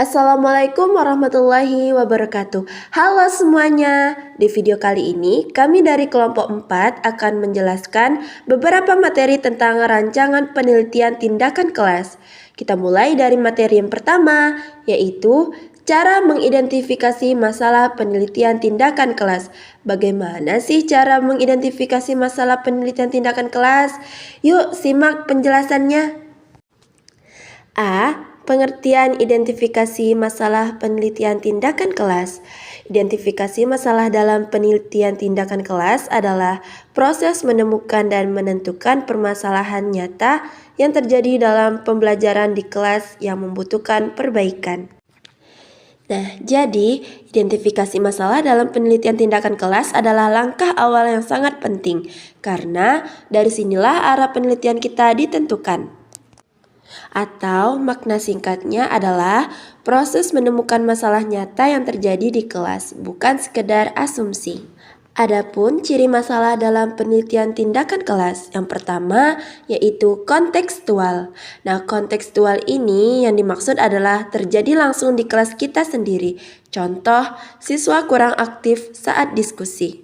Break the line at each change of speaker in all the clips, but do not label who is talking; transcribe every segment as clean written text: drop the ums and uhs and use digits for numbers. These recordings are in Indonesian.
Assalamualaikum warahmatullahi wabarakatuh. Halo semuanya. Di video kali ini kami dari kelompok 4 akan menjelaskan beberapa materi tentang rancangan penelitian tindakan kelas. Kita mulai dari materi yang pertama, yaitu cara mengidentifikasi masalah penelitian tindakan kelas. Bagaimana sih cara mengidentifikasi masalah penelitian tindakan kelas? Yuk simak penjelasannya. A. Pengertian identifikasi masalah penelitian tindakan kelas. Identifikasi masalah dalam penelitian tindakan kelas adalah proses menemukan dan menentukan permasalahan nyata yang terjadi dalam pembelajaran di kelas yang membutuhkan perbaikan. Nah, jadi identifikasi masalah dalam penelitian tindakan kelas adalah langkah awal yang sangat penting karena dari sinilah arah penelitian kita ditentukan. Atau makna singkatnya adalah proses menemukan masalah nyata yang terjadi di kelas, bukan sekedar asumsi. Adapun ciri masalah dalam penelitian tindakan kelas, yang pertama yaitu kontekstual. Nah, kontekstual ini yang dimaksud adalah terjadi langsung di kelas kita sendiri. Contoh, siswa kurang aktif saat diskusi.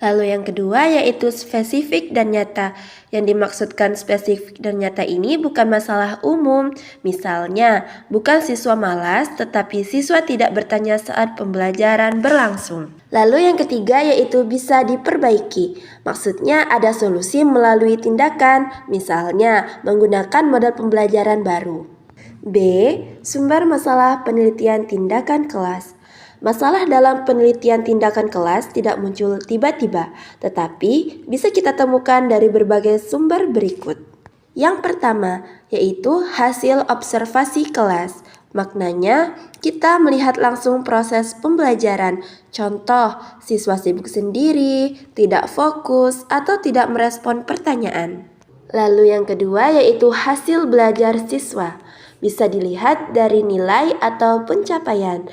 Lalu yang kedua yaitu spesifik dan nyata. Yang dimaksudkan spesifik dan nyata ini bukan masalah umum. Misalnya, bukan siswa malas tetapi siswa tidak bertanya saat pembelajaran berlangsung. Lalu yang ketiga yaitu bisa diperbaiki. Maksudnya ada solusi melalui tindakan, misalnya menggunakan model pembelajaran baru. B. Sumber masalah penelitian tindakan kelas. Masalah dalam penelitian tindakan kelas tidak muncul tiba-tiba, tetapi bisa kita temukan dari berbagai sumber berikut. Yang pertama, yaitu hasil observasi kelas. Maknanya, kita melihat langsung proses pembelajaran. Contoh, siswa sibuk sendiri, tidak fokus, atau tidak merespon pertanyaan. Lalu yang kedua yaitu hasil belajar siswa. Bisa dilihat dari nilai atau pencapaian.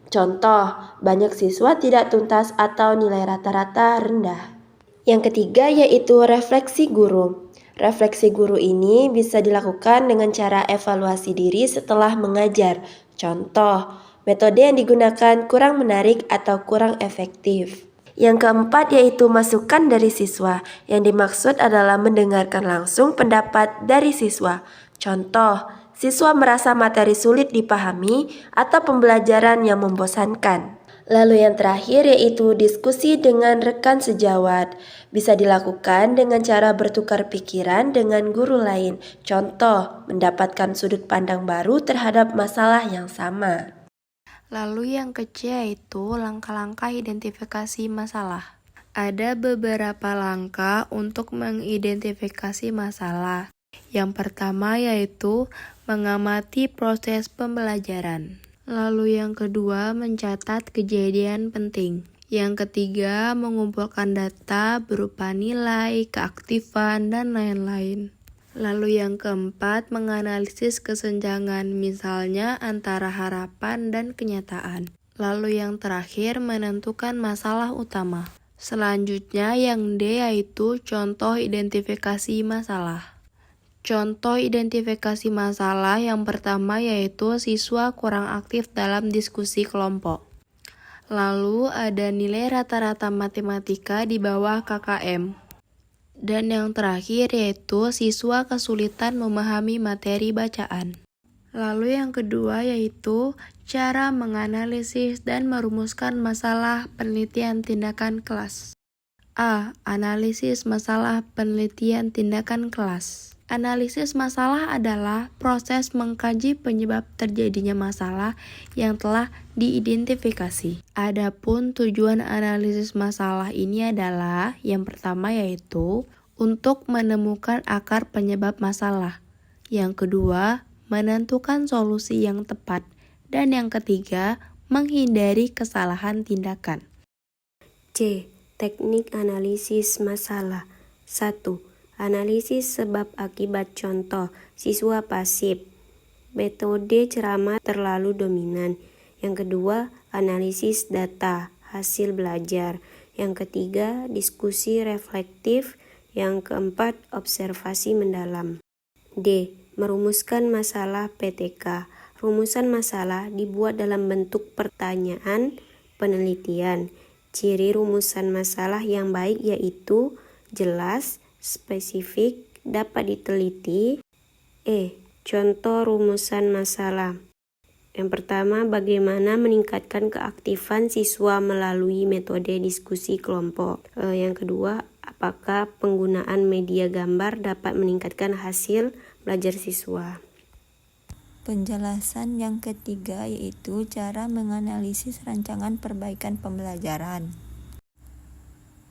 Contoh, banyak siswa tidak tuntas atau nilai rata-rata rendah. Yang ketiga yaitu refleksi guru. Refleksi guru ini bisa dilakukan dengan cara evaluasi diri setelah mengajar. Contoh, metode yang digunakan kurang menarik atau kurang efektif. Yang keempat yaitu masukan dari siswa. Yang dimaksud adalah mendengarkan langsung pendapat dari siswa. Contoh, siswa merasa materi sulit dipahami atau pembelajaran yang membosankan. Lalu yang terakhir yaitu diskusi dengan rekan sejawat. Bisa dilakukan dengan cara bertukar pikiran dengan guru lain. Contoh, mendapatkan sudut pandang baru terhadap masalah yang sama.
Lalu yang ketiga yaitu langkah-langkah identifikasi masalah. Ada beberapa langkah untuk mengidentifikasi masalah. Yang pertama yaitu mengamati proses pembelajaran. Lalu yang kedua mencatat kejadian penting. Yang ketiga mengumpulkan data berupa nilai, keaktifan, dan lain-lain. Lalu yang keempat, menganalisis kesenjangan misalnya antara harapan dan kenyataan. Lalu yang terakhir, menentukan masalah utama. Selanjutnya yang D yaitu contoh identifikasi masalah. Contoh identifikasi masalah yang pertama yaitu siswa kurang aktif dalam diskusi kelompok. Lalu ada nilai rata-rata matematika di bawah KKM. Dan yang terakhir yaitu siswa kesulitan memahami materi bacaan. Lalu yang kedua yaitu cara menganalisis dan merumuskan masalah penelitian tindakan kelas. A. Analisis masalah penelitian tindakan kelas. Analisis masalah adalah proses mengkaji penyebab terjadinya masalah yang telah diidentifikasi. Adapun tujuan analisis masalah ini adalah yang pertama yaitu untuk menemukan akar penyebab masalah. Yang kedua, menentukan solusi yang tepat. Dan yang ketiga, menghindari kesalahan tindakan.
C. Teknik analisis masalah. 1. Analisis sebab akibat. Contoh, siswa pasif. Metode ceramah terlalu dominan. Yang kedua, analisis data, hasil belajar. Yang ketiga, diskusi reflektif. Yang keempat, observasi mendalam. D. Merumuskan masalah PTK. Rumusan masalah dibuat dalam bentuk pertanyaan penelitian. Ciri rumusan masalah yang baik yaitu jelas, spesifik, dapat diteliti. Contoh rumusan masalah. Yang pertama, bagaimana meningkatkan keaktifan siswa melalui metode diskusi kelompok. Yang kedua, apakah penggunaan media gambar dapat meningkatkan hasil belajar siswa.
Penjelasan yang ketiga yaitu cara menganalisis rancangan perbaikan pembelajaran.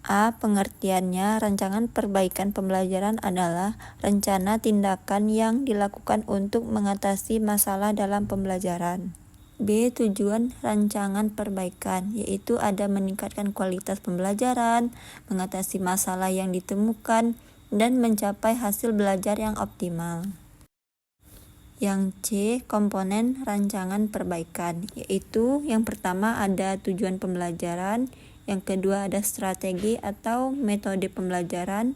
Pengertiannya, rancangan perbaikan pembelajaran adalah rencana tindakan yang dilakukan untuk mengatasi masalah dalam pembelajaran. Tujuan rancangan perbaikan yaitu ada meningkatkan kualitas pembelajaran, mengatasi masalah yang ditemukan, dan mencapai hasil belajar yang optimal. Yang C, komponen rancangan perbaikan, yaitu yang pertama ada tujuan pembelajaran, yang kedua ada strategi atau metode pembelajaran,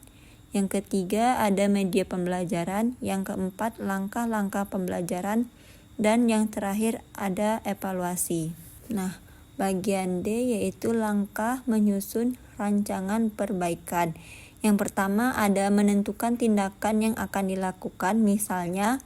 yang ketiga ada media pembelajaran, yang keempat langkah-langkah pembelajaran, dan yang terakhir ada evaluasi. Nah, bagian D yaitu langkah menyusun rancangan perbaikan. Yang pertama ada menentukan tindakan yang akan dilakukan, misalnya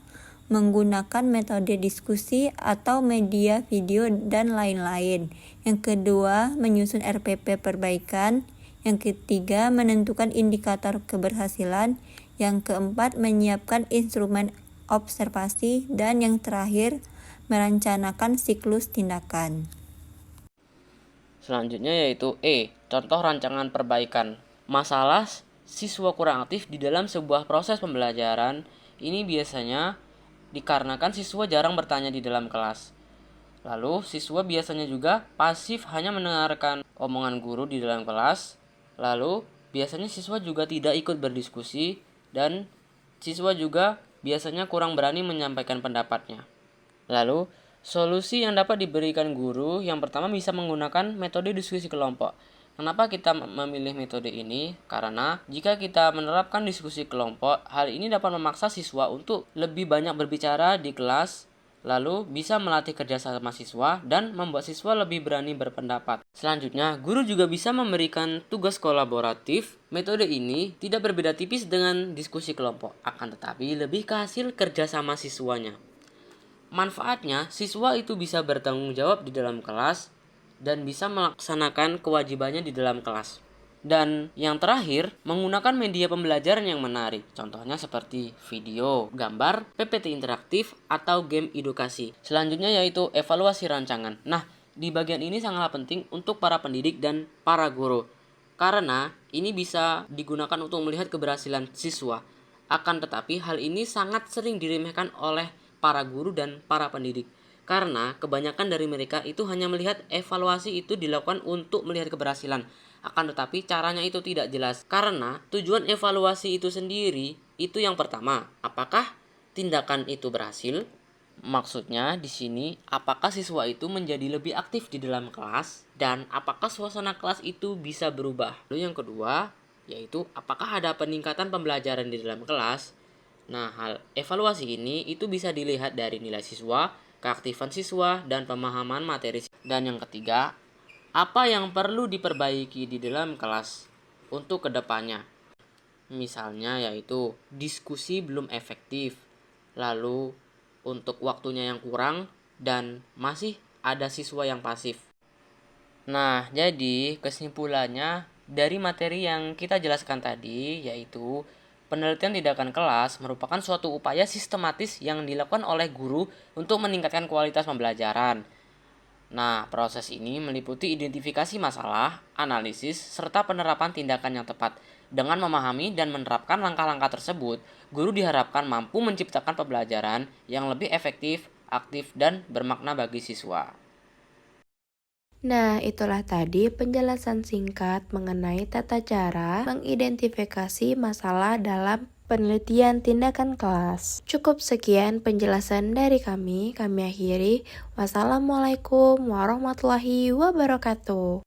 menggunakan metode diskusi atau media video dan lain-lain. Yang kedua, menyusun RPP perbaikan. Yang ketiga, menentukan indikator keberhasilan. Yang keempat, menyiapkan instrumen observasi. Dan yang terakhir, merencanakan siklus tindakan.
Selanjutnya yaitu contoh rancangan perbaikan. Masalah siswa kurang aktif di dalam sebuah proses pembelajaran ini biasanya dikarenakan siswa jarang bertanya di dalam kelas. Lalu, siswa biasanya juga pasif hanya mendengarkan omongan guru di dalam kelas. Lalu, biasanya siswa juga tidak ikut berdiskusi dan siswa juga biasanya kurang berani menyampaikan pendapatnya. Lalu, solusi yang dapat diberikan guru yang pertama bisa menggunakan metode diskusi kelompok. Kenapa kita memilih metode ini? Karena jika kita menerapkan diskusi kelompok, hal ini dapat memaksa siswa untuk lebih banyak berbicara di kelas, lalu bisa melatih kerjasama siswa dan membuat siswa lebih berani berpendapat. Selanjutnya, guru juga bisa memberikan tugas kolaboratif. Metode ini tidak berbeda tipis dengan diskusi kelompok, akan tetapi lebih ke hasil kerjasama siswanya. Manfaatnya, siswa itu bisa bertanggung jawab di dalam kelas dan bisa melaksanakan kewajibannya di dalam kelas. Dan yang terakhir, menggunakan media pembelajaran yang menarik. Contohnya seperti video, gambar, PPT interaktif, atau game edukasi. Selanjutnya yaitu evaluasi rancangan. Nah, di bagian ini sangatlah penting untuk para pendidik dan para guru. Karena ini bisa digunakan untuk melihat keberhasilan siswa. Akan tetapi hal ini sangat sering diremehkan oleh para guru dan para pendidik. Karena kebanyakan dari mereka itu hanya melihat evaluasi itu dilakukan untuk melihat keberhasilan. Akan tetapi caranya itu tidak jelas. Karena tujuan evaluasi itu sendiri itu yang pertama, apakah tindakan itu berhasil? Maksudnya di sini apakah siswa itu menjadi lebih aktif di dalam kelas dan apakah suasana kelas itu bisa berubah. Lalu yang kedua yaitu apakah ada peningkatan pembelajaran di dalam kelas. Nah, hal evaluasi ini itu bisa dilihat dari nilai siswa, keaktifan siswa, dan pemahaman materi. Dan yang ketiga, apa yang perlu diperbaiki di dalam kelas untuk kedepannya. Misalnya yaitu diskusi belum efektif, lalu untuk waktunya yang kurang, dan masih ada siswa yang pasif. Nah, jadi kesimpulannya dari materi yang kita jelaskan tadi yaitu penelitian tindakan kelas merupakan suatu upaya sistematis yang dilakukan oleh guru untuk meningkatkan kualitas pembelajaran. Nah, proses ini meliputi identifikasi masalah, analisis, serta penerapan tindakan yang tepat. Dengan memahami dan menerapkan langkah-langkah tersebut, guru diharapkan mampu menciptakan pembelajaran yang lebih efektif, aktif, dan bermakna bagi siswa.
Nah, itulah tadi penjelasan singkat mengenai tata cara mengidentifikasi masalah dalam penelitian tindakan kelas. Cukup sekian penjelasan dari kami akhiri. Wassalamualaikum warahmatullahi wabarakatuh.